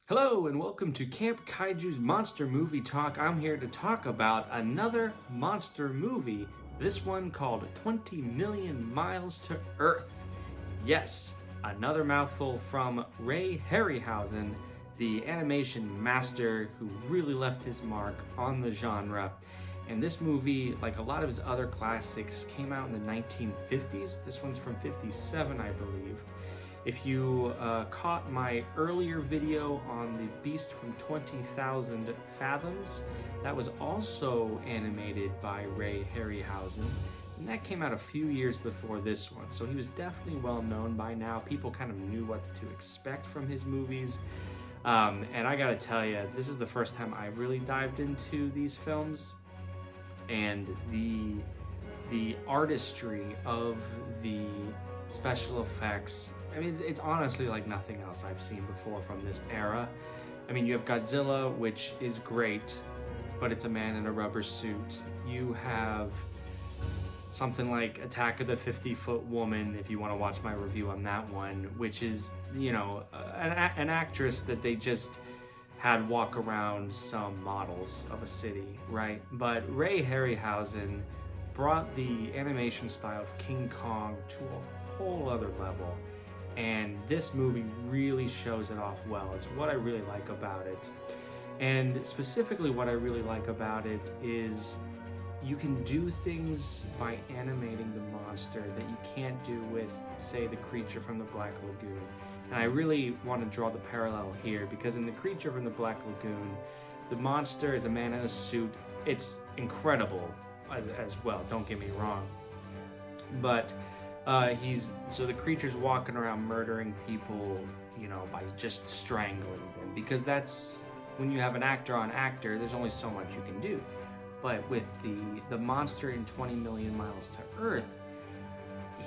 Hello and welcome to Camp Kaiju's Monster Movie Talk. I'm here to talk about another monster movie, this one called 20 Million Miles to Earth. Yes, another mouthful from Ray Harryhausen, the animation master who really left his mark on the genre. And this movie, like a lot of his other classics, came out in the 1950s. This one's from 57, I believe. If you caught my earlier video on the Beast from 20,000 Fathoms, that was also animated by Ray Harryhausen, and that came out a few years before this one, so he was definitely well known by now. People kind of knew what to expect from his movies, and I gotta tell you, this is the first time I really dived into these films, and the artistry of the special effects, I mean, it's honestly like nothing else I've seen before from this era. I mean, you have Godzilla, which is great, but it's a man in a rubber suit. You have something like Attack of the 50-Foot Woman, if you want to watch my review on that one, which is, you know, an actress that they just had walk around some models of a city, right? But Ray Harryhausen brought the animation style of King Kong to a whole other level. And this movie really shows it off well. It's what I really like about it. And specifically what I really like about it is you can do things by animating the monster that you can't do with, say, the creature from the Black Lagoon. And I really want to draw the parallel here because in the creature from the Black Lagoon, the monster is a man in a suit. It's incredible as well, don't get me wrong. But so the creature's walking around murdering people, you know, by just strangling them, because that's, when you have an actor on actor, there's only so much you can do. But with the monster in 20 Million Miles to Earth,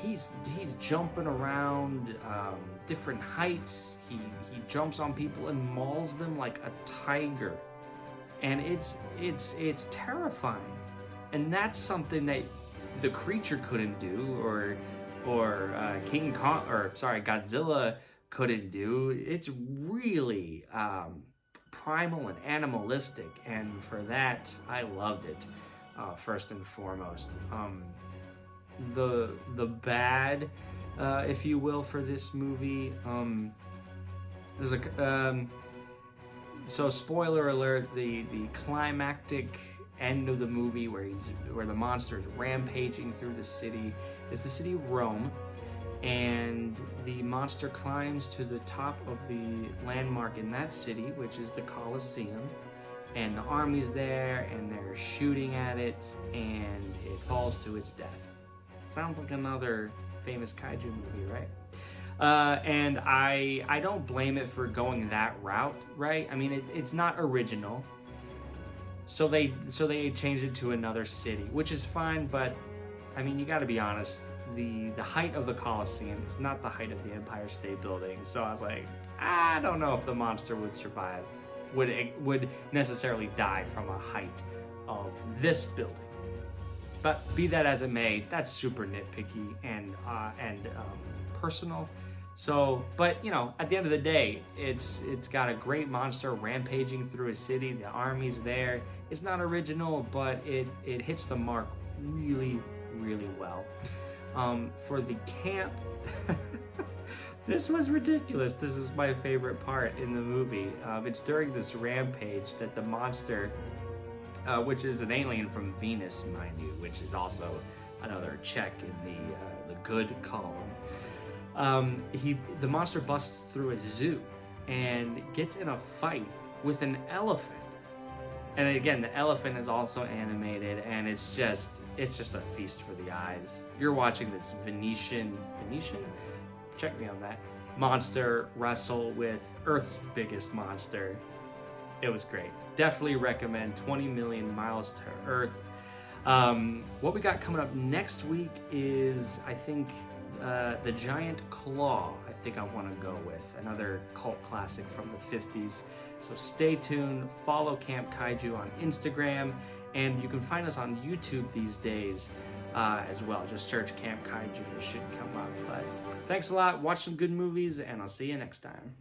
he's jumping around different heights. He jumps on people and mauls them like a tiger, and it's terrifying. And that's something that the creature couldn't do, or King Kong, or sorry, Godzilla couldn't do. It's really primal and animalistic, and for that, I loved it. First and foremost, the bad, if you will, for this movie. There's a so spoiler alert: the climactic end of the movie where the monster is rampaging through the city is the city of Rome, and the monster climbs to the top of the landmark in that city, which is the Colosseum, and the army's there and they're shooting at it, and it falls to its death. Sounds like another famous kaiju movie, right? And I don't blame it for going that route, right? I mean, it's not original. So they changed it to another city, which is fine, but I mean, you got to be honest. The height of the Colosseum is not the height of the Empire State Building. So I was like, I don't know if the monster would survive, would necessarily die from a height of this building. But be that as it may, that's super nitpicky and personal. So, but you know, at the end of the day, it's got a great monster rampaging through a city. The army's there. It's not original, but it hits the mark really, really well. For the camp, this was ridiculous. This is my favorite part in the movie. It's during this rampage that the monster, which is an alien from Venus, mind you, which is also another check in the good column. The monster busts through a zoo and gets in a fight with an elephant. And again, the elephant is also animated, and it's just a feast for the eyes. You're watching this Venetian, check me on that, monster wrestle with Earth's biggest monster. It was great. Definitely recommend 20 Million Miles to Earth. What we got coming up next week is, I think, The Giant Claw. I think I want to go with another cult classic from the 50s. So stay tuned, follow Camp Kaiju on Instagram, and you can find us on YouTube these days as well. Just search Camp Kaiju, it should come up. But thanks a lot, watch some good movies, and I'll see you next time.